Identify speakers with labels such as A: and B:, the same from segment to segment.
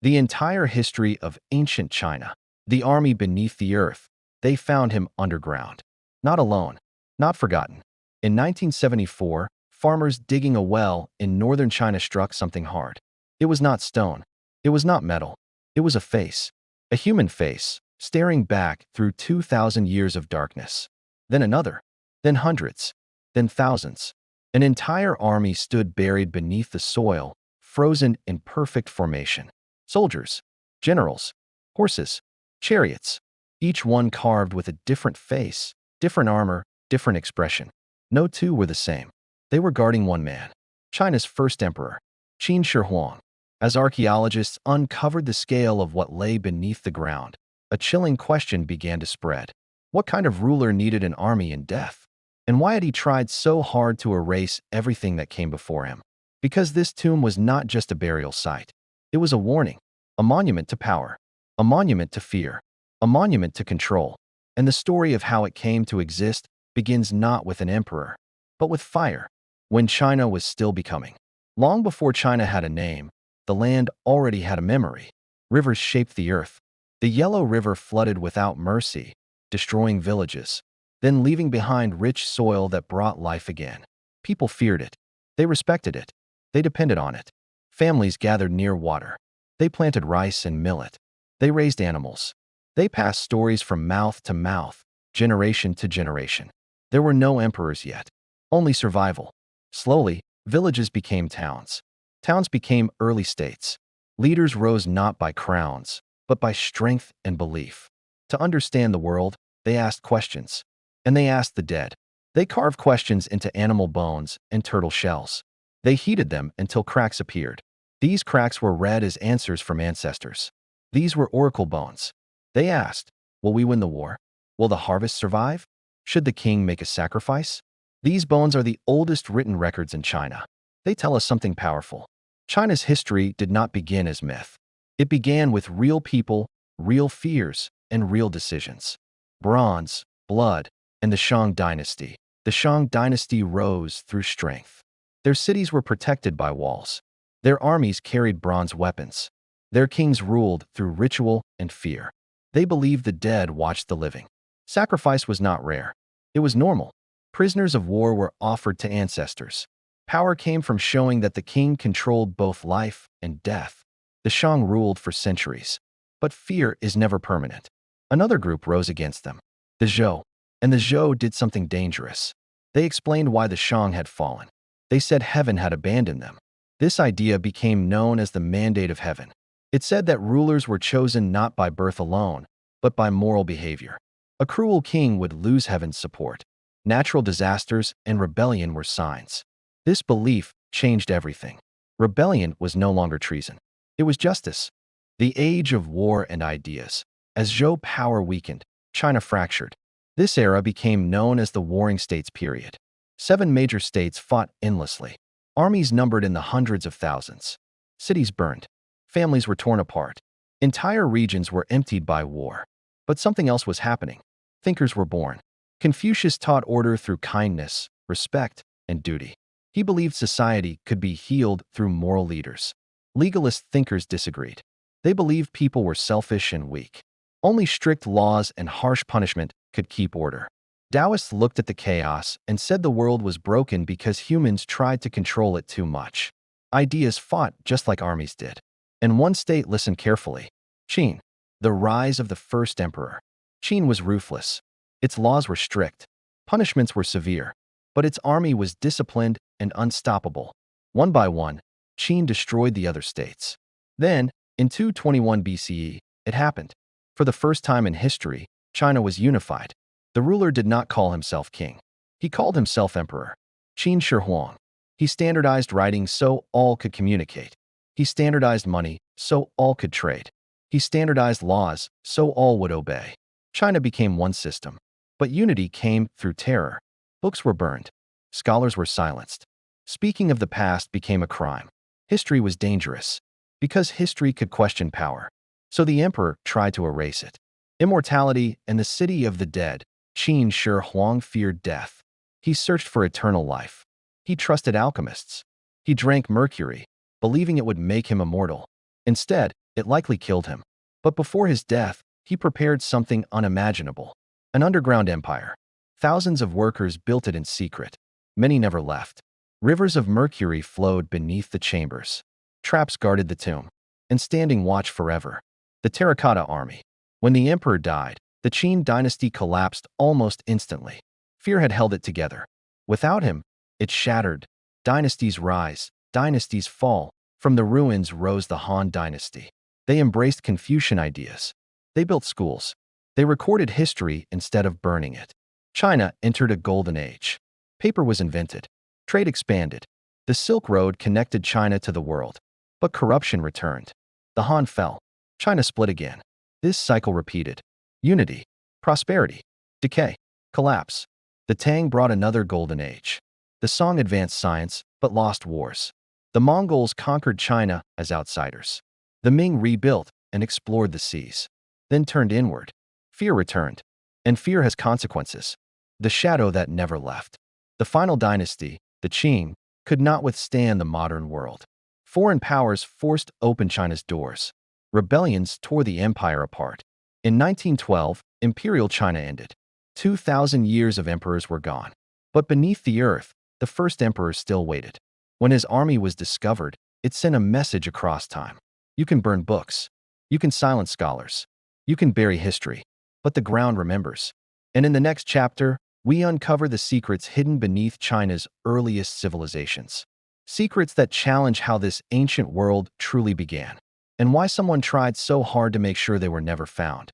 A: The entire history of ancient China, the army beneath the earth, they found him underground. Not alone, not forgotten. In 1974, farmers digging a well in northern China struck something hard. It was not stone. It was not metal. It was a face. A human face, staring back through 2,000 years of darkness. Then another. Then hundreds. Then thousands. An entire army stood buried beneath the soil, frozen in perfect formation. Soldiers, generals, horses, chariots, each one carved with a different face, different armor, different expression. No two were the same. They were guarding one man, China's first emperor, Qin Shi Huang. As archaeologists uncovered the scale of what lay beneath the ground, a chilling question began to spread. What kind of ruler needed an army in death? And why had he tried so hard to erase everything that came before him? Because this tomb was not just a burial site. It was a warning, a monument to power, a monument to fear, a monument to control. And the story of how it came to exist begins not with an emperor, but with fire, when China was still becoming. Long before China had a name, the land already had a memory. Rivers shaped the earth. The Yellow River flooded without mercy, destroying villages, then leaving behind rich soil that brought life again. People feared it. They respected it. They depended on it. Families gathered near water. They planted rice and millet. They raised animals. They passed stories from mouth to mouth, generation to generation. There were no emperors yet, only survival. Slowly, villages became towns. Towns became early states. Leaders rose not by crowns, but by strength and belief. To understand the world, they asked questions. And they asked the dead. They carved questions into animal bones and turtle shells. They heated them until cracks appeared. These cracks were read as answers from ancestors. These were oracle bones. They asked, will we win the war? Will the harvest survive? Should the king make a sacrifice? These bones are the oldest written records in China. They tell us something powerful. China's history did not begin as myth. It began with real people, real fears, and real decisions. Bronze, blood, and the Shang dynasty. The Shang dynasty rose through strength. Their cities were protected by walls. Their armies carried bronze weapons. Their kings ruled through ritual and fear. They believed the dead watched the living. Sacrifice was not rare. It was normal. Prisoners of war were offered to ancestors. Power came from showing that the king controlled both life and death. The Shang ruled for centuries. But fear is never permanent. Another group rose against them, the Zhou. And the Zhou did something dangerous. They explained why the Shang had fallen. They said heaven had abandoned them. This idea became known as the mandate of heaven. It said that rulers were chosen not by birth alone, but by moral behavior. A cruel king would lose heaven's support. Natural disasters and rebellion were signs. This belief changed everything. Rebellion was no longer treason. It was justice. The age of war and ideas. As Zhou power weakened, China fractured. This era became known as the Warring States period. 7 major states fought endlessly. Armies numbered in the hundreds of thousands. Cities burned. Families were torn apart. Entire regions were emptied by war. But something else was happening. Thinkers were born. Confucius taught order through kindness, respect, and duty. He believed society could be healed through moral leaders. Legalist thinkers disagreed. They believed people were selfish and weak. Only strict laws and harsh punishment could keep order. Taoists looked at the chaos and said the world was broken because humans tried to control it too much. Ideas fought just like armies did. And one state listened carefully. Qin, the rise of the first emperor. Qin was ruthless. Its laws were strict. Punishments were severe. But its army was disciplined and unstoppable. One by one, Qin destroyed the other states. Then, in 221 BCE, it happened. For the first time in history, China was unified. The ruler did not call himself king. He called himself emperor. Qin Shi Huang. He standardized writing so all could communicate. He standardized money so all could trade. He standardized laws so all would obey. China became one system. But unity came through terror. Books were burned. Scholars were silenced. Speaking of the past became a crime. History was dangerous, because history could question power. So the emperor tried to erase it. Immortality and the city of the dead, Qin Shi Huang feared death. He searched for eternal life. He trusted alchemists. He drank mercury, believing it would make him immortal. Instead, it likely killed him. But before his death, he prepared something unimaginable. An underground empire. Thousands of workers built it in secret. Many never left. Rivers of mercury flowed beneath the chambers. Traps guarded the tomb. And standing watch forever. The Terracotta Army. When the emperor died, the Qin dynasty collapsed almost instantly. Fear had held it together. Without him, it shattered. Dynasties rise, dynasties fall. From the ruins rose the Han dynasty. They embraced Confucian ideas. They built schools. They recorded history instead of burning it. China entered a golden age. Paper was invented. Trade expanded. The Silk Road connected China to the world. But corruption returned. The Han fell. China split again. This cycle repeated. Unity, prosperity, decay, collapse. The Tang brought another golden age. The Song advanced science, but lost wars. The Mongols conquered China as outsiders. The Ming rebuilt and explored the seas. Then turned inward. Fear returned. And fear has consequences. The shadow that never left. The final dynasty, the Qing, could not withstand the modern world. Foreign powers forced open China's doors. Rebellions tore the empire apart. In 1912, Imperial China ended. 2,000 years of emperors were gone. But beneath the earth, the first emperor still waited. When his army was discovered, it sent a message across time. You can burn books. You can silence scholars. You can bury history. But the ground remembers. And in the next chapter, we uncover the secrets hidden beneath China's earliest civilizations. Secrets that challenge how this ancient world truly began. And why someone tried so hard to make sure they were never found.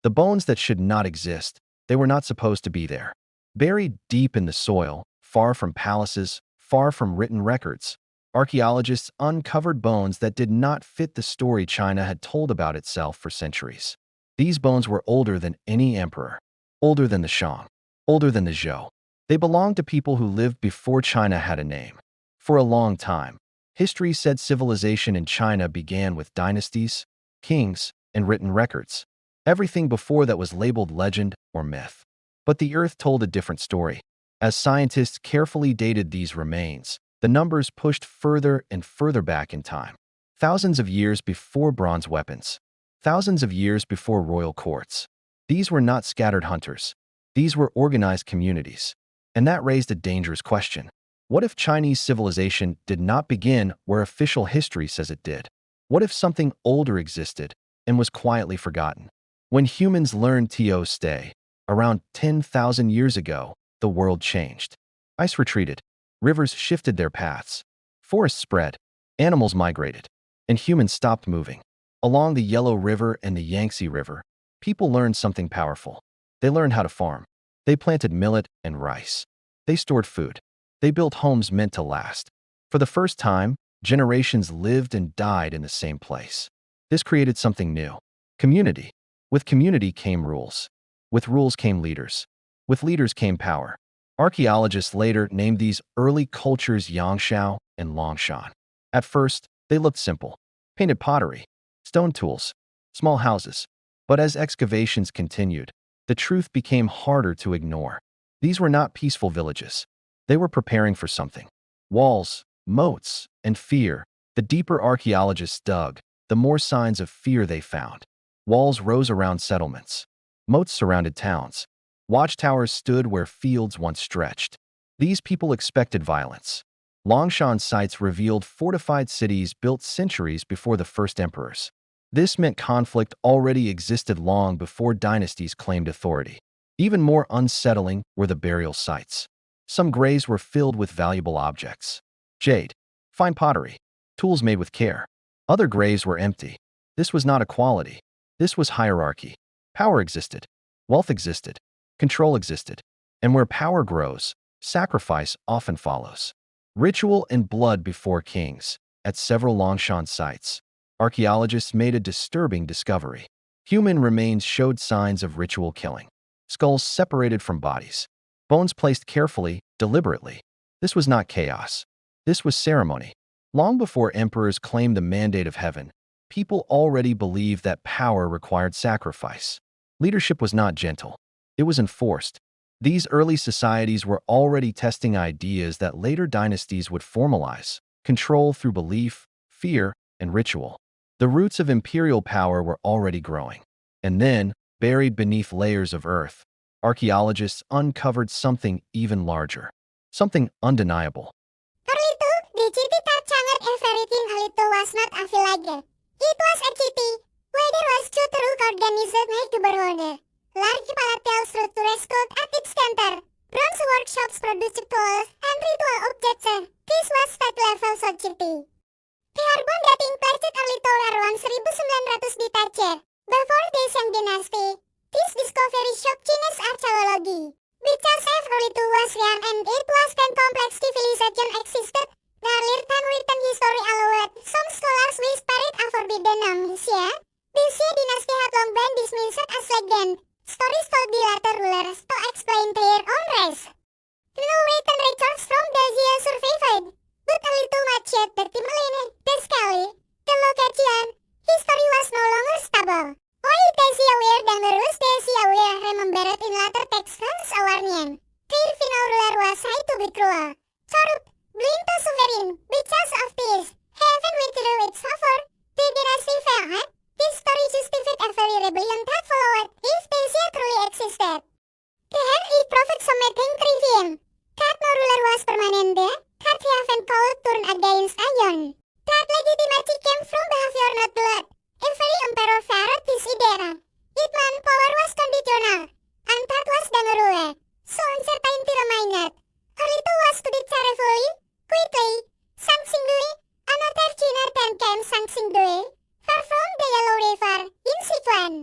A: The bones that should not exist, they were not supposed to be there. Buried deep in the soil, far from palaces, far from written records, archaeologists uncovered bones that did not fit the story China had told about itself for centuries. These bones were older than any emperor, older than the Shang, older than the Zhou. They belonged to people who lived before China had a name. For a long time, history said civilization in China began with dynasties, kings, and written records. Everything before that was labeled legend or myth. But the Earth told a different story. As scientists carefully dated these remains, the numbers pushed further and further back in time. Thousands of years before bronze weapons. Thousands of years before royal courts. These were not scattered hunters. These were organized communities. And that raised a dangerous question. What if Chinese civilization did not begin where official history says it did? What if something older existed and was quietly forgotten? When humans learned to stay, around 10,000 years ago, the world changed. Ice retreated. Rivers shifted their paths. Forests spread. Animals migrated. And humans stopped moving. Along the Yellow River and the Yangtze River, people learned something powerful. They learned how to farm. They planted millet and rice. They stored food. They built homes meant to last. For the first time, generations lived and died in the same place. This created something new. Community. With community came rules. With rules came leaders. With leaders came power. Archaeologists later named these early cultures Yangshao and Longshan. At first, they looked simple. Painted pottery, stone tools, small houses. But as excavations continued, the truth became harder to ignore. These were not peaceful villages. They were preparing for something. Walls, moats, and fear. The deeper archaeologists dug, the more signs of fear they found. Walls rose around settlements. Moats surrounded towns. Watchtowers stood where fields once stretched. These people expected violence. Longshan sites revealed fortified cities built centuries before the first emperors. This meant conflict already existed long before dynasties claimed authority. Even more unsettling were the burial sites. Some graves were filled with valuable objects. Jade, fine pottery, tools made with care. Other graves were empty. This was not equality. This was hierarchy. Power existed. Wealth existed. Control existed. And where power grows, sacrifice often follows. Ritual and blood before kings. At several Longshan sites, archaeologists made a disturbing discovery. Human remains showed signs of ritual killing. Skulls separated from bodies. Bones placed carefully, deliberately. This was not chaos. This was ceremony. Long before emperors claimed the mandate of heaven, people already believed that power required sacrifice. Leadership was not gentle. It was enforced. These early societies were already testing ideas that later dynasties would formalize: control through belief, fear, and ritual. The roots of imperial power were already growing. And then, buried beneath layers of earth, archaeologists uncovered something even larger, something undeniable.
B: Harlitu, the city that changed everything. Harlitu was not a village. It was a city where there was two true organisms made to berholder. Large palatial structures stood at its center. Bronze workshops produced tools and ritual objects. This was state-level society. The Arbon dating placed Harlitu around 1900 detache. Before the Shang Dynasty, this discovery shocked Chinese archaeology. Because Harlitu was young and it was then complex civilization existed. The earlier than written history allowed some scholars whispered a forbidden Xia. The Xia dynasty had long been dismissed as legend. Stories told by later rulers to explain their own race. No written records from the Xia survived, but Harlitu much yet determined the scale, the location, history was no longer stable. While the Xia were dangerous, the Xia were remembered in later texts as a warning. Their final ruler was said to be cruel, corrupt, blind to suffering. Because of this, heaven withdrew its favor. The dynasty fell. This story justified every rebellion that followed if the Xia truly existed. Then it proved something trivial. That no ruler was permanent, that heaven could turn against Ion. That legitimacy came from behavior, not blood. Every emperor feared this idea. It meant power was conditional, and that was the rule. So uncertainty remained. Harlitu was studied carefully, quickly. Shang Xingdui, another China then came Shang Xingdui, far from the Yellow River, in Sichuan.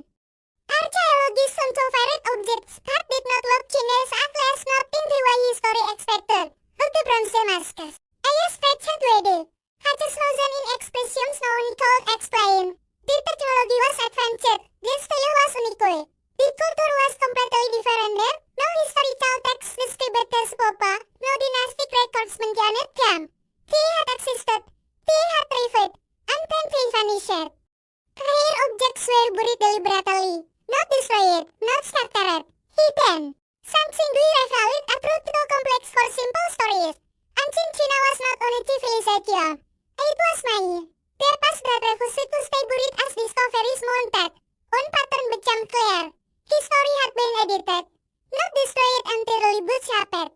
B: Archaeologists uncovered objects that did not look Chinese, at least not in the way history expected. Look the bronze masks. A stretched lady. Had a slogan in expressions no one could explain. The technology was advanced. The style was unique. The culture was completely different. No historical texts described the Spopa, no dynastic records mentioned them. They had existed. They had thrived, and then they vanished. Rare objects were buried deliberately, not destroyed, not scattered, hidden. Shang Xingdui revealed a truth too complex for simple stories. Ancient China was not only civilization. It was mine. Their past that refused to stay buried as discoveries mounted. One pattern became clear. History had been edited, not destroyed until reboots happened.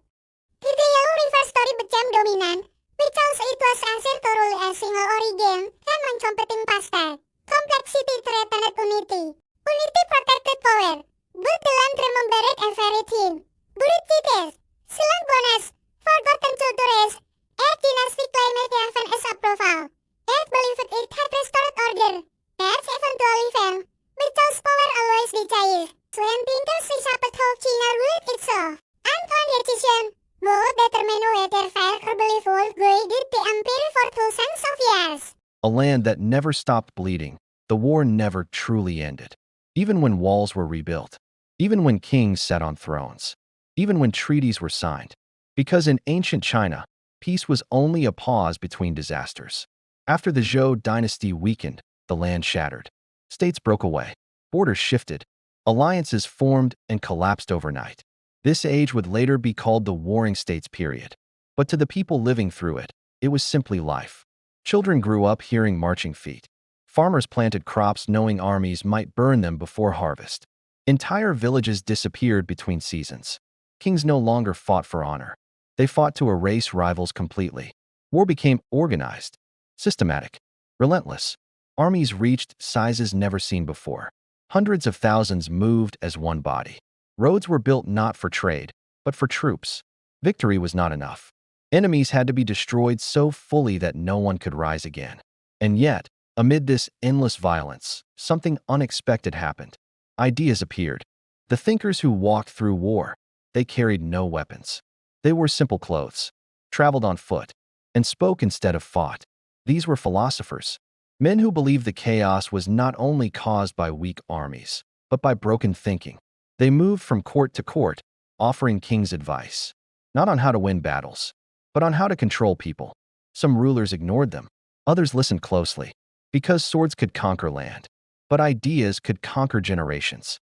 B: The Yellow River story became dominant, because it was asked to rule a single origin, then one competing pasta. Complexity threatened unity. Unity protected power, but the land remembered everything. Buried cities, silent bonus, forgotten cultures. Earth dynasty claimed heaven as approval. Earth believed it had restored order. Earth eventually fell, because power always decays. When thinkers reshaped how China ruled itself, and on decision, both determine whether fair or belief would guide the empire for thousands of years.
A: A land that never stopped bleeding, the war never truly ended. Even when walls were rebuilt, even when kings sat on thrones, even when treaties were signed. Because in ancient China, peace was only a pause between disasters. After the Zhou dynasty weakened, the land shattered. States broke away. Borders shifted. Alliances formed and collapsed overnight. This age would later be called the Warring States period. But to the people living through it, it was simply life. Children grew up hearing marching feet. Farmers planted crops knowing armies might burn them before harvest. Entire villages disappeared between seasons. Kings no longer fought for honor. They fought to erase rivals completely. War became organized, systematic, relentless. Armies reached sizes never seen before. Hundreds of thousands moved as one body. Roads were built not for trade, but for troops. Victory was not enough. Enemies had to be destroyed so fully that no one could rise again. And yet, amid this endless violence, something unexpected happened. Ideas appeared. The thinkers who walked through war, they carried no weapons. They wore simple clothes, traveled on foot, and spoke instead of fought. These were philosophers. Men who believed the chaos was not only caused by weak armies, but by broken thinking. They moved from court to court, offering kings advice, not on how to win battles, but on how to control people. Some rulers ignored them. Others listened closely, because swords could conquer land, but ideas could conquer generations.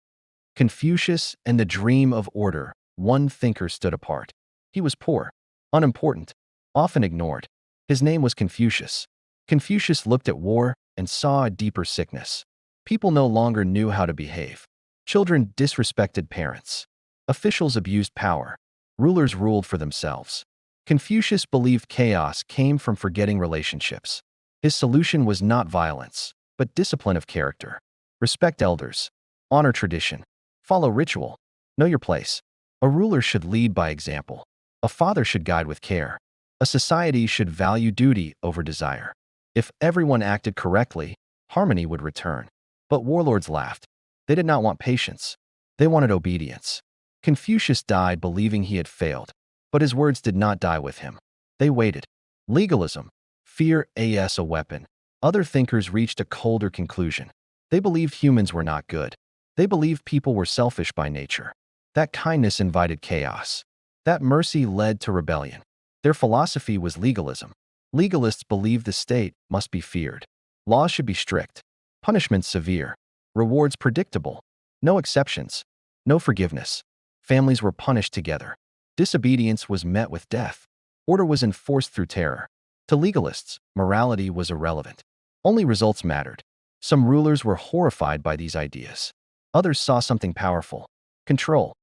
A: Confucius and the dream of order, one thinker stood apart. He was poor, unimportant, often ignored. His name was Confucius. Confucius looked at war, and saw a deeper sickness. People no longer knew how to behave. Children disrespected parents. Officials abused power. Rulers ruled for themselves. Confucius believed chaos came from forgetting relationships. His solution was not violence, but discipline of character. Respect elders. Honor tradition. Follow ritual. Know your place. A ruler should lead by example. A father should guide with care. A society should value duty over desire. If everyone acted correctly, harmony would return. But warlords laughed. They did not want patience. They wanted obedience. Confucius died believing he had failed, but his words did not die with him. They waited. Legalism. Fear as a weapon. Other thinkers reached a colder conclusion. They believed humans were not good. They believed people were selfish by nature. That kindness invited chaos. That mercy led to rebellion. Their philosophy was legalism. Legalists believed the state must be feared. Laws should be strict. Punishments severe. Rewards predictable. No exceptions. No forgiveness. Families were punished together. Disobedience was met with death. Order was enforced through terror. To legalists, morality was irrelevant. Only results mattered. Some rulers were horrified by these ideas. Others saw something powerful. Control.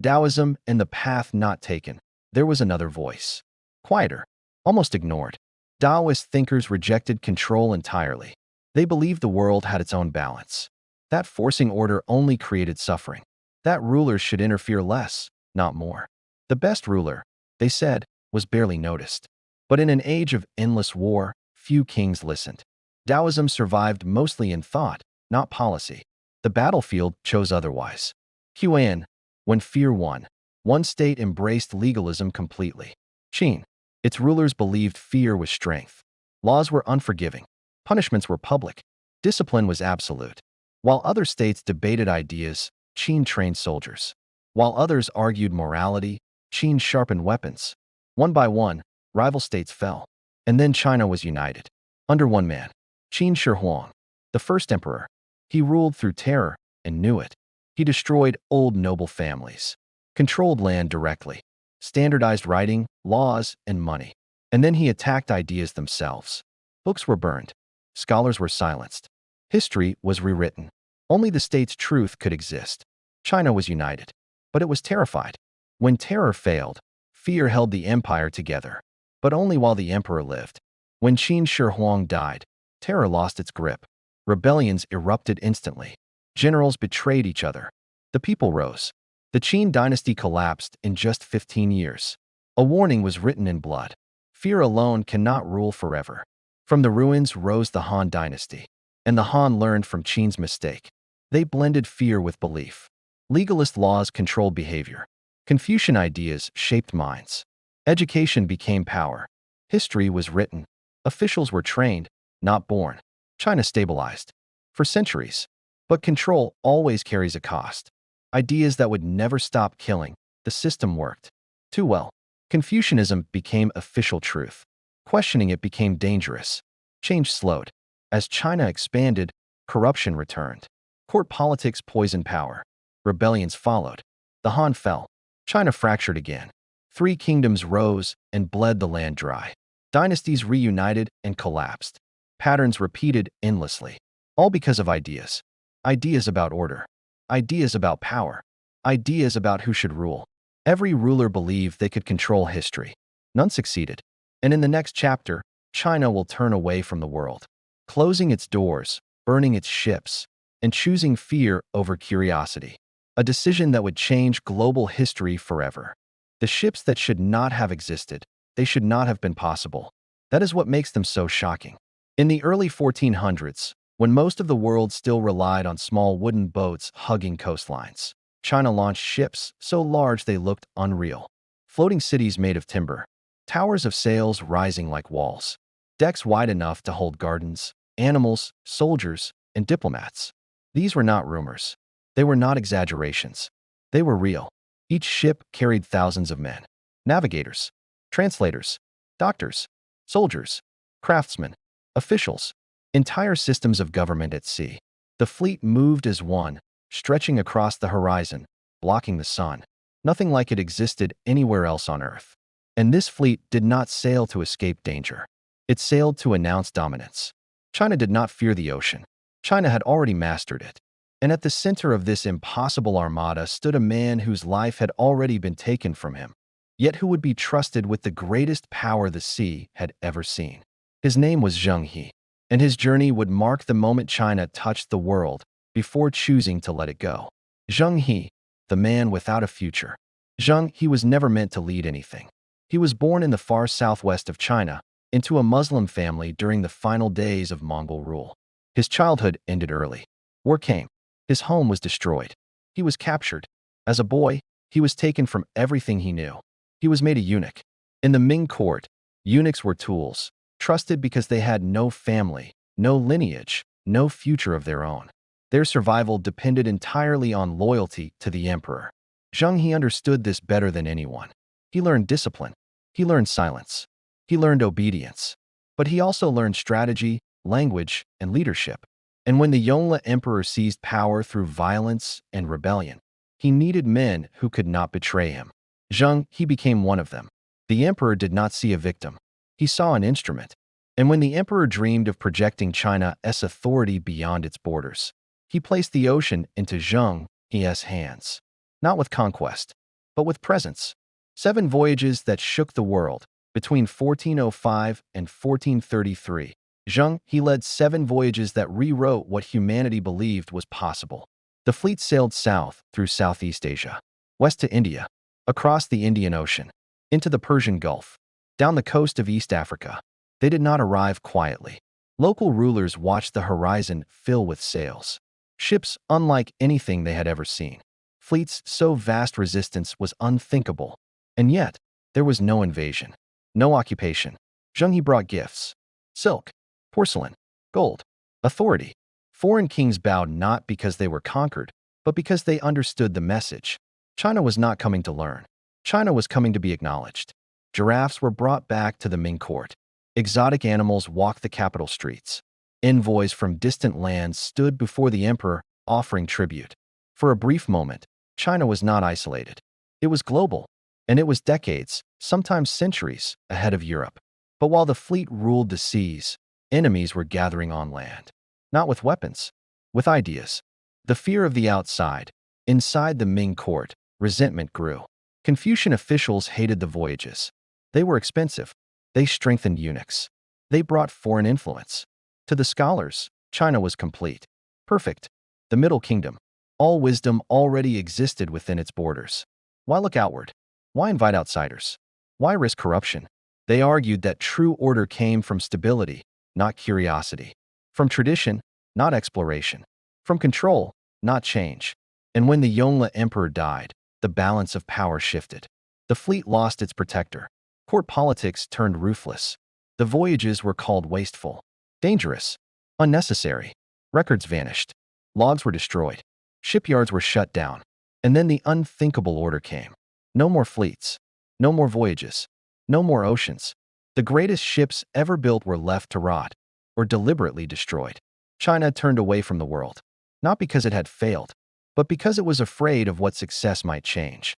A: Taoism and the path not taken. There was another voice. Quieter. Almost ignored. Taoist thinkers rejected control entirely. They believed the world had its own balance. That forcing order only created suffering. That rulers should interfere less, not more. The best ruler, they said, was barely noticed. But in an age of endless war, few kings listened. Taoism survived mostly in thought, not policy. The battlefield chose otherwise. Huan, when fear won, one state embraced legalism completely. Qin, its rulers believed fear was strength. Laws were unforgiving. Punishments were public. Discipline was absolute. While other states debated ideas, Qin trained soldiers. While others argued morality, Qin sharpened weapons. One by one, rival states fell. And then China was united. Under one man, Qin Shi Huang, the first emperor. He ruled through terror and knew it. He destroyed old noble families, controlled land directly, standardized writing, laws, and money. And then he attacked ideas themselves. Books were burned. Scholars were silenced. History was rewritten. Only the state's truth could exist. China was united, but it was terrified. When terror failed, fear held the empire together, but only while the emperor lived. When Qin Shi Huang died, terror lost its grip. Rebellions erupted instantly. Generals betrayed each other. The people rose. The Qin dynasty collapsed in just 15 years. A warning was written in blood. Fear alone cannot rule forever. From the ruins rose the Han dynasty, and the Han learned from Qin's mistake. They blended fear with belief. Legalist laws controlled behavior. Confucian ideas shaped minds. Education became power. History was written. Officials were trained, not born. China stabilized. For centuries. But control always carries a cost. Ideas that would never stop killing. The system worked too well. Confucianism became official truth. Questioning it became dangerous. Change slowed. As China expanded, corruption returned. Court politics poisoned power. Rebellions followed. The Han fell. China fractured again. 3 kingdoms rose and bled the land dry. Dynasties reunited and collapsed. Patterns repeated endlessly. All because of ideas. Ideas about order. Ideas about power. Ideas about who should rule. Every ruler believed they could control history. None succeeded. And in the next chapter, China will turn away from the world, closing its doors, burning its ships, and choosing fear over curiosity. A decision that would change global history forever. The ships that should not have existed, they should not have been possible. That is what makes them so shocking. In the early 1400s, when most of the world still relied on small wooden boats hugging coastlines, China launched ships so large they looked unreal. Floating cities made of timber. Towers of sails rising like walls. Decks wide enough to hold gardens, animals, soldiers, and diplomats. These were not rumors. They were not exaggerations. They were real. Each ship carried thousands of men. Navigators, translators, doctors, soldiers, craftsmen, officials, entire systems of government at sea. The fleet moved as one, stretching across the horizon, blocking the sun. Nothing like it existed anywhere else on Earth. And this fleet did not sail to escape danger. It sailed to announce dominance. China did not fear the ocean. China had already mastered it. And at the center of this impossible armada stood a man whose life had already been taken from him, yet who would be trusted with the greatest power the sea had ever seen. His name was Zheng He, and his journey would mark the moment China touched the world before choosing to let it go. Zheng He, the man without a future. Zheng He was never meant to lead anything. He was born in the far southwest of China, into a Muslim family during the final days of Mongol rule. His childhood ended early. War came. His home was destroyed. He was captured. As a boy, he was taken from everything he knew. He was made a eunuch. In the Ming court, eunuchs were tools, trusted because they had no family, no lineage, no future of their own. Their survival depended entirely on loyalty to the emperor. Zheng He understood this better than anyone. He learned discipline. He learned silence. He learned obedience. But he also learned strategy, language, and leadership. And when the Yongle emperor seized power through violence and rebellion, he needed men who could not betray him. Zheng He became one of them. The emperor did not see a victim. He saw an instrument. And when the emperor dreamed of projecting China's authority beyond its borders, he placed the ocean into Zheng He's hands. Not with conquest, but with presence. 7 voyages that shook the world. Between 1405 and 1433, Zheng He led 7 voyages that rewrote what humanity believed was possible. The fleet sailed south through Southeast Asia, west to India, across the Indian Ocean, into the Persian Gulf, down the coast of East Africa. They did not arrive quietly. Local rulers watched the horizon fill with sails. Ships unlike anything they had ever seen. Fleets so vast resistance was unthinkable. And yet, there was no invasion, no occupation. Zheng He brought gifts: silk, porcelain, gold, authority. Foreign kings bowed not because they were conquered, but because they understood the message. China was not coming to learn. China was coming to be acknowledged. Giraffes were brought back to the Ming court. Exotic animals walked the capital streets. Envoys from distant lands stood before the emperor, offering tribute. For a brief moment, China was not isolated. It was global, and it was decades, sometimes centuries, ahead of Europe. But while the fleet ruled the seas, enemies were gathering on land. Not with weapons, with ideas. The fear of the outside. Inside the Ming court, resentment grew. Confucian officials hated the voyages. They were expensive. They strengthened eunuchs. They brought foreign influence. To the scholars, China was complete. Perfect. The Middle Kingdom. All wisdom already existed within its borders. Why look outward? Why invite outsiders? Why risk corruption? They argued that true order came from stability, not curiosity. From tradition, not exploration. From control, not change. And when the Yongle emperor died, the balance of power shifted. The fleet lost its protector. Court politics turned ruthless. The voyages were called wasteful, dangerous, unnecessary. Records vanished. Logs were destroyed. Shipyards were shut down. And then the unthinkable order came. No more fleets. No more voyages. No more oceans. The greatest ships ever built were left to rot, or deliberately destroyed. China turned away from the world, not because it had failed, but because it was afraid of what success might change.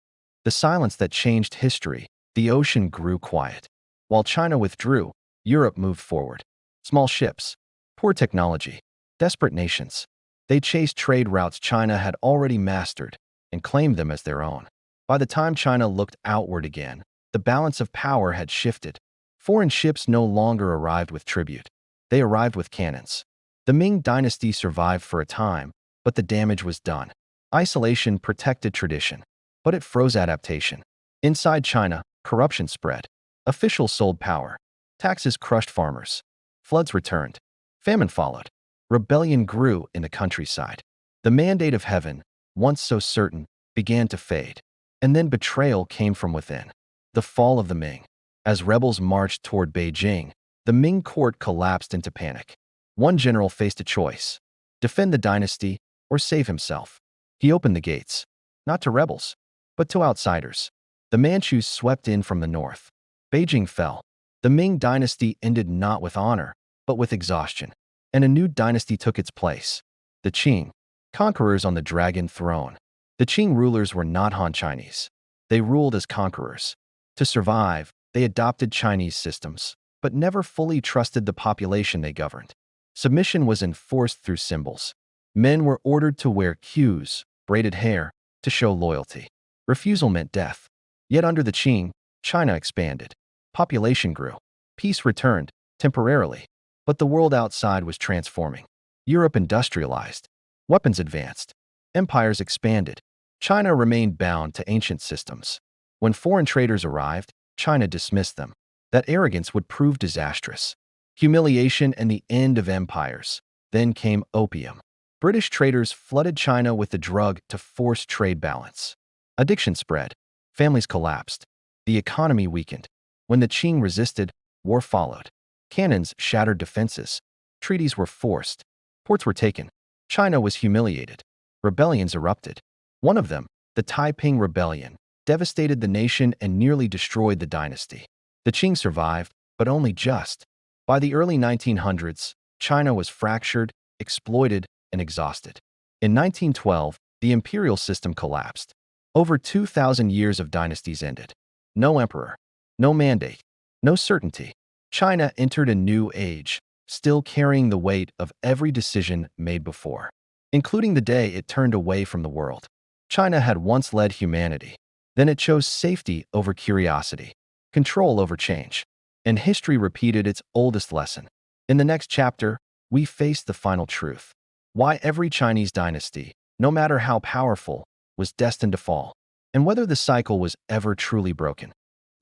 A: The silence that changed history. The ocean grew quiet. While China withdrew, Europe moved forward. Small ships, poor technology, desperate nations. They chased trade routes China had already mastered and claimed them as their own. By the time China looked outward again, the balance of power had shifted. Foreign ships no longer arrived with tribute. They arrived with cannons. The Ming dynasty survived for a time, but the damage was done. Isolation protected tradition, but it froze adaptation. Inside China, corruption spread. Officials sold power. Taxes crushed farmers. Floods returned. Famine followed. Rebellion grew in the countryside. The mandate of heaven, once so certain, began to fade. And then betrayal came from within. The fall of the Ming. As rebels marched toward Beijing, the Ming court collapsed into panic. One general faced a choice: defend the dynasty or save himself. He opened the gates, not to rebels, but to outsiders. The Manchus swept in from the north. Beijing fell. The Ming dynasty ended not with honor, but with exhaustion. And a new dynasty took its place. The Qing, conquerors on the dragon throne. The Qing rulers were not Han Chinese. They ruled as conquerors. To survive, they adopted Chinese systems, but never fully trusted the population they governed. Submission was enforced through symbols. Men were ordered to wear queues, braided hair, to show loyalty. Refusal meant death. Yet under the Qing, China expanded. Population grew. Peace returned, temporarily. But the world outside was transforming. Europe industrialized. Weapons advanced. Empires expanded. China remained bound to ancient systems. When foreign traders arrived, China dismissed them. That arrogance would prove disastrous. Humiliation and the end of empires. Then came opium. British traders flooded China with the drug to force trade balance. Addiction spread. Families collapsed. The economy weakened. When the Qing resisted, war followed. Cannons shattered defenses. Treaties were forced. Ports were taken. China was humiliated. Rebellions erupted. One of them, the Taiping Rebellion, devastated the nation and nearly destroyed the dynasty. The Qing survived, but only just. By the early 1900s, China was fractured, exploited, and exhausted. In 1912, the imperial system collapsed. Over 2,000 years of dynasties ended. No emperor, no mandate, no certainty. China entered a new age, still carrying the weight of every decision made before, including the day it turned away from the world. China had once led humanity. Then it chose safety over curiosity, control over change. And history repeated its oldest lesson. In the next chapter, we face the final truth. Why every Chinese dynasty, no matter how powerful, was destined to fall, and whether the cycle was ever truly broken.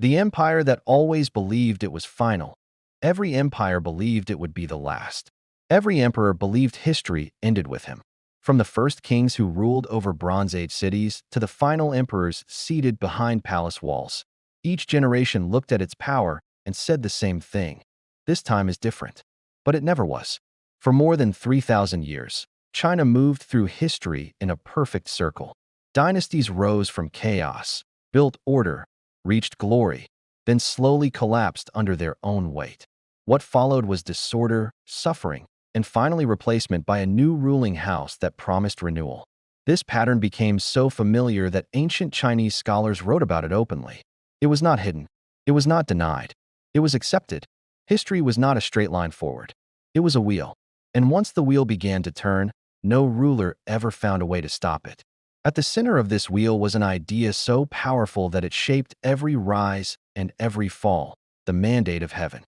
A: The empire that always believed it was final. Every empire believed it would be the last. Every emperor believed history ended with him. From the first kings who ruled over Bronze Age cities to the final emperors seated behind palace walls, each generation looked at its power and said the same thing. This time is different. But it never was. For more than 3,000 years, China moved through history in a perfect circle. Dynasties rose from chaos, built order, reached glory, then slowly collapsed under their own weight. What followed was disorder, suffering, and finally replacement by a new ruling house that promised renewal. This pattern became so familiar that ancient Chinese scholars wrote about it openly. It was not hidden. It was not denied. It was accepted. History was not a straight line forward. It was a wheel. And once the wheel began to turn, no ruler ever found a way to stop it. At the center of this wheel was an idea so powerful that it shaped every rise and every fall: the mandate of heaven.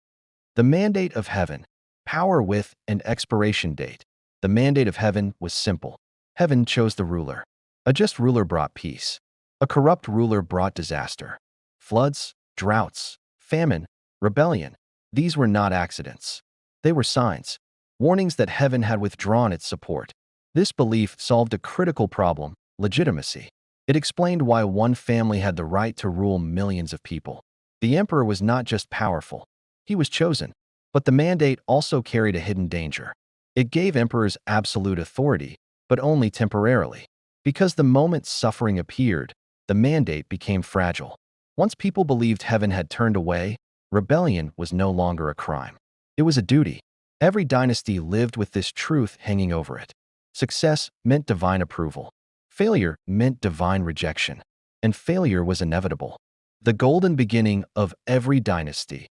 A: The mandate of heaven, power with an expiration date. The mandate of heaven was simple. Heaven chose the ruler. A just ruler brought peace. A corrupt ruler brought disaster. Floods, droughts, famine, rebellion. These were not accidents. They were signs, warnings that heaven had withdrawn its support. This belief solved a critical problem: legitimacy. It explained why one family had the right to rule millions of people. The emperor was not just powerful. He was chosen. But the mandate also carried a hidden danger. It gave emperors absolute authority, but only temporarily. Because the moment suffering appeared, the mandate became fragile. Once people believed heaven had turned away, rebellion was no longer a crime. It was a duty. Every dynasty lived with this truth hanging over it. Success meant divine approval. Failure meant divine rejection. And failure was inevitable. The golden beginning of every dynasty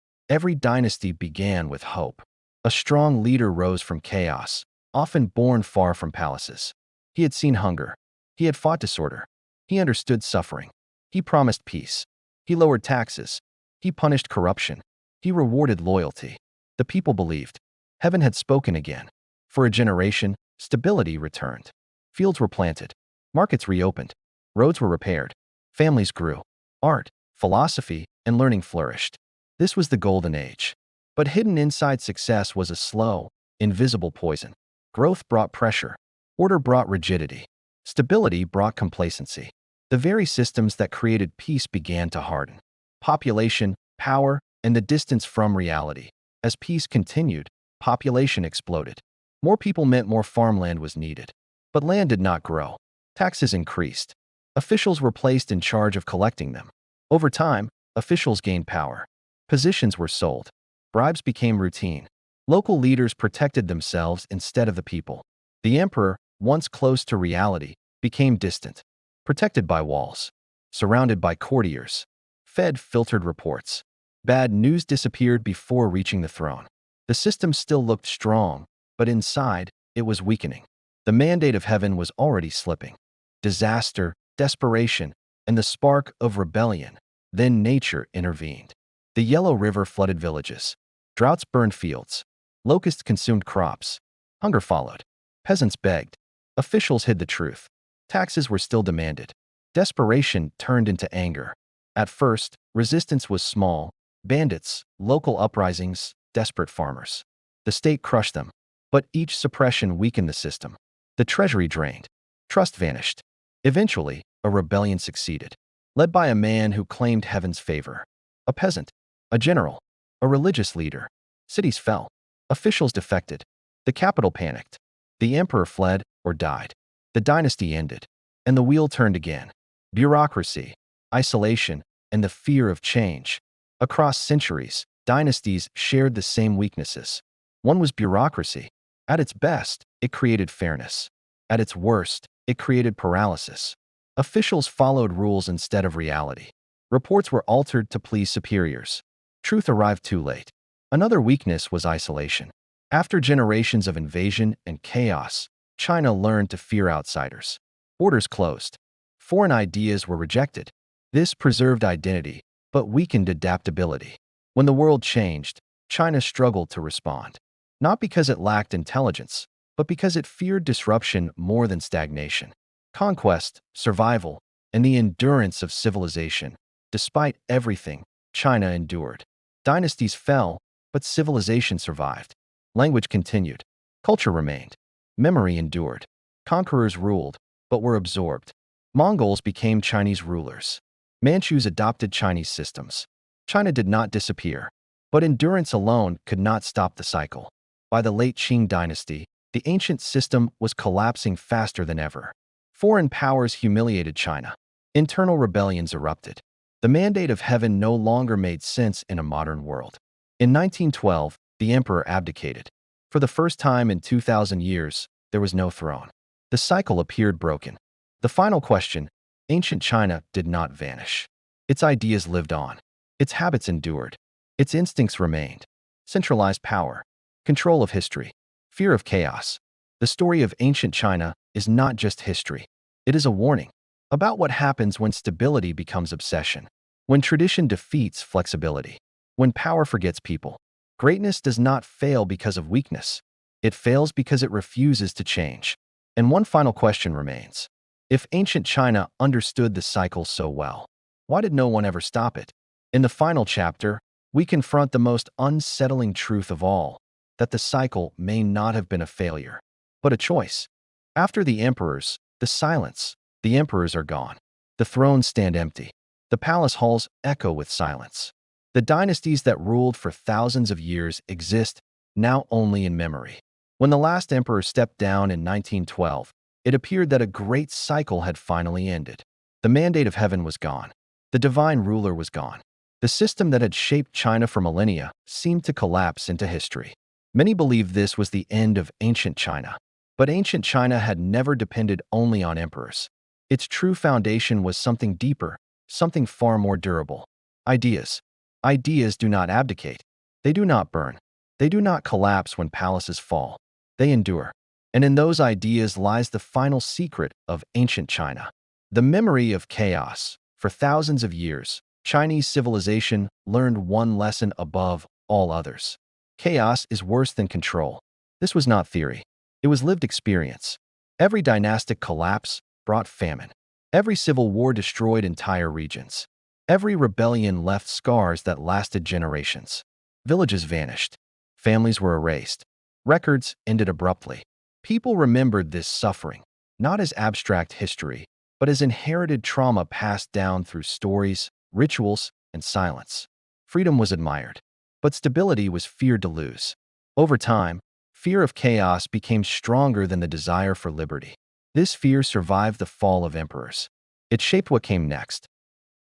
A: began with hope. A strong leader rose from chaos, often born far from palaces. He had seen hunger. He had fought disorder. He understood suffering. He promised peace. He lowered taxes. He punished corruption. He rewarded loyalty. The people believed. Heaven had spoken again. For a generation, stability returned. Fields were planted. Markets reopened. Roads were repaired. Families grew. Art, philosophy, and learning flourished. This was the golden age. But hidden inside success was a slow, invisible poison. Growth brought pressure. Order brought rigidity. Stability brought complacency. The very systems that created peace began to harden. Population, power, and the distance from reality. As peace continued, population exploded. More people meant more farmland was needed. But land did not grow. Taxes increased. Officials were placed in charge of collecting them. Over time, officials gained power. Positions were sold. Bribes became routine. Local leaders protected themselves instead of the people. The emperor, once close to reality, became distant. Protected by walls. Surrounded by courtiers. Fed filtered reports. Bad news disappeared before reaching the throne. The system still looked strong, but inside, it was weakening. The mandate of heaven was already slipping. Disaster, desperation, and the spark of rebellion. Then nature intervened. The Yellow River flooded villages. Droughts burned fields. Locusts consumed crops. Hunger followed. Peasants begged. Officials hid the truth. Taxes were still demanded. Desperation turned into anger. At first, resistance was small: bandits, local uprisings, desperate farmers. The state crushed them, but each suppression weakened the system. The treasury drained. Trust vanished. Eventually, a rebellion succeeded, led by a man who claimed heaven's favor. A peasant, a general, a religious leader. Cities fell. Officials defected. The capital panicked. The emperor fled or died. The dynasty ended, and the wheel turned again. Bureaucracy, isolation, and the fear of change. Across centuries, dynasties shared the same weaknesses. One was bureaucracy. At its best, it created fairness. At its worst, it created paralysis. Officials followed rules instead of reality. Reports were altered to please superiors. Truth arrived too late. Another weakness was isolation. After generations of invasion and chaos, China learned to fear outsiders. Borders closed. Foreign ideas were rejected. This preserved identity, but weakened adaptability. When the world changed, China struggled to respond. Not because it lacked intelligence, but because it feared disruption more than stagnation. Conquest, survival, and the endurance of civilization. Despite everything, China endured. Dynasties fell, but civilization survived. Language continued. Culture remained. Memory endured. Conquerors ruled, but were absorbed. Mongols became Chinese rulers. Manchus adopted Chinese systems. China did not disappear, but endurance alone could not stop the cycle. By the late Qing dynasty, the ancient system was collapsing faster than ever. Foreign powers humiliated China. Internal rebellions erupted. The mandate of heaven no longer made sense in a modern world. In 1912, the emperor abdicated. For the first time in 2,000 years, there was no throne. The cycle appeared broken. The final question: ancient China did not vanish. Its ideas lived on. Its habits endured. Its instincts remained. Centralized power, control of history, fear of chaos. The story of ancient China is not just history. It is a warning about what happens when stability becomes obsession, when tradition defeats flexibility, when power forgets people. Greatness does not fail because of weakness. It fails because it refuses to change. And one final question remains. If ancient China understood the cycle so well, why did no one ever stop it? In the final chapter, we confront the most unsettling truth of all, that the cycle may not have been a failure, but a choice. After the emperors, the silence. The emperors are gone. The thrones stand empty. The palace halls echo with silence. The dynasties that ruled for thousands of years exist now only in memory. When the last emperor stepped down in 1912, it appeared that a great cycle had finally ended. The mandate of heaven was gone. The divine ruler was gone. The system that had shaped China for millennia seemed to collapse into history. Many believed this was the end of ancient China. But ancient China had never depended only on emperors. Its true foundation was something deeper, something far more durable. Ideas. Ideas do not abdicate. They do not burn. They do not collapse when palaces fall. They endure. And in those ideas lies the final secret of ancient China. The memory of chaos. For thousands of years, Chinese civilization learned one lesson above all others. Chaos is worse than control. This was not theory. It was lived experience. Every dynastic collapse brought famine. Every civil war destroyed entire regions. Every rebellion left scars that lasted generations. Villages vanished. Families were erased. Records ended abruptly. People remembered this suffering, not as abstract history, but as inherited trauma passed down through stories, rituals, and silence. Freedom was admired, but stability was feared to lose. Over time, fear of chaos became stronger than the desire for liberty. This fear survived the fall of emperors. It shaped what came next.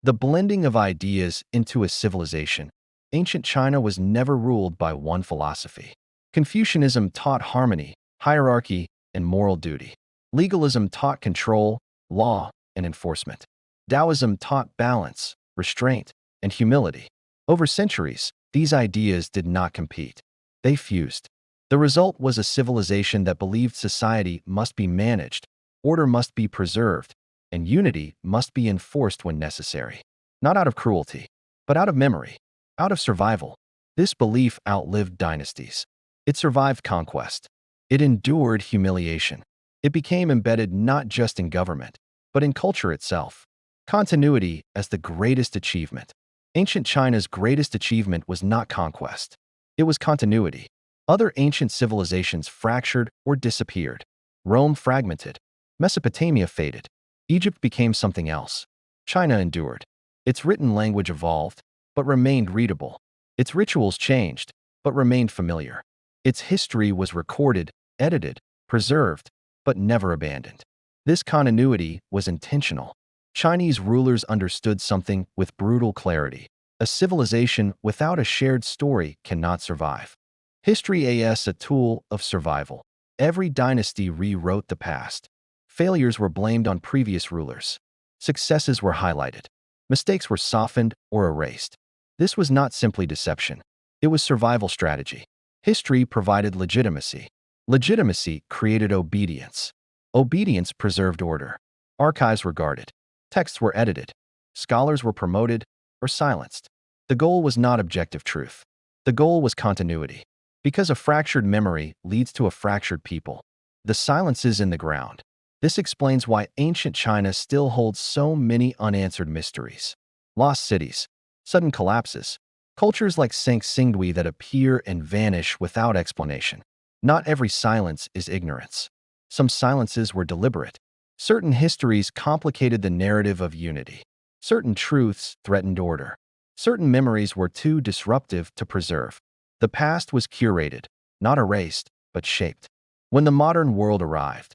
A: The blending of ideas into a civilization. Ancient China was never ruled by one philosophy. Confucianism taught harmony, hierarchy, and moral duty. Legalism taught control, law, and enforcement. Taoism taught balance, restraint, and humility. Over centuries, these ideas did not compete. They fused. The result was a civilization that believed society must be managed, order must be preserved, and unity must be enforced when necessary. Not out of cruelty, but out of memory, out of survival. This belief outlived dynasties. It survived conquest. It endured humiliation. It became embedded not just in government, but in culture itself. Continuity as the greatest achievement. Ancient China's greatest achievement was not conquest. It was continuity. Other ancient civilizations fractured or disappeared. Rome fragmented. Mesopotamia faded. Egypt became something else. China endured. Its written language evolved, but remained readable. Its rituals changed, but remained familiar. Its history was recorded, edited, preserved, but never abandoned. This continuity was intentional. Chinese rulers understood something with brutal clarity. A civilization without a shared story cannot survive. History is a tool of survival. Every dynasty rewrote the past. Failures were blamed on previous rulers. Successes were highlighted. Mistakes were softened or erased. This was not simply deception. It was survival strategy. History provided legitimacy. Legitimacy created obedience. Obedience preserved order. Archives were guarded. Texts were edited. Scholars were promoted or silenced. The goal was not objective truth. The goal was continuity. Because a fractured memory leads to a fractured people. The silence is in the ground. This explains why ancient China still holds so many unanswered mysteries. Lost cities, sudden collapses, cultures like Xingdui that appear and vanish without explanation. Not every silence is ignorance. Some silences were deliberate. Certain histories complicated the narrative of unity. Certain truths threatened order. Certain memories were too disruptive to preserve. The past was curated, not erased, but shaped. When the modern world arrived,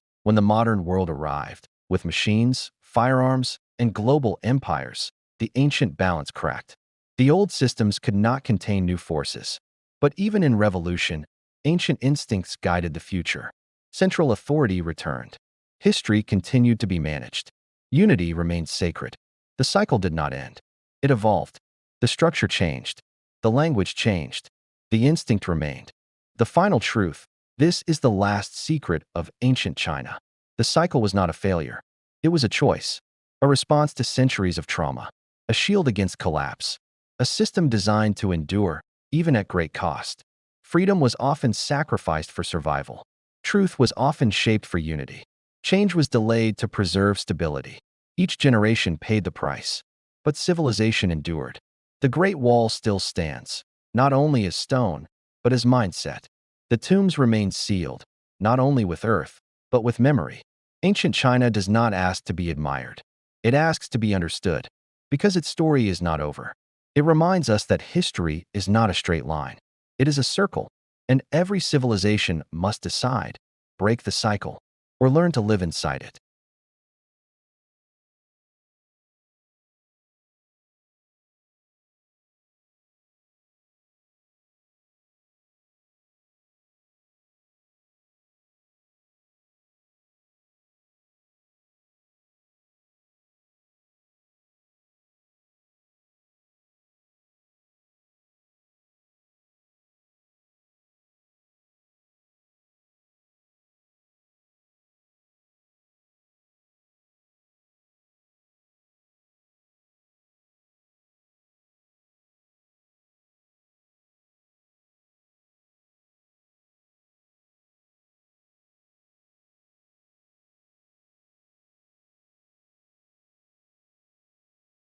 A: with machines, firearms, and global empires, the ancient balance cracked. The old systems could not contain new forces. But even in revolution, ancient instincts guided the future. Central authority returned. History continued to be managed. Unity remained sacred. The cycle did not end. It evolved. The structure changed. The language changed. The instinct remained. The final truth: this is the last secret of ancient China. The cycle was not a failure. It was a choice, a response to centuries of trauma, a shield against collapse, a system designed to endure, even at great cost. Freedom was often sacrificed for survival. Truth was often shaped for unity. Change was delayed to preserve stability. Each generation paid the price, but civilization endured. The Great Wall still stands, not only as stone, but as mindset. The tombs remain sealed, not only with earth, but with memory. Ancient China does not ask to be admired. It asks to be understood, because its story is not over. It reminds us that history is not a straight line. It is a circle, and every civilization must decide, break the cycle, or learn to live inside it.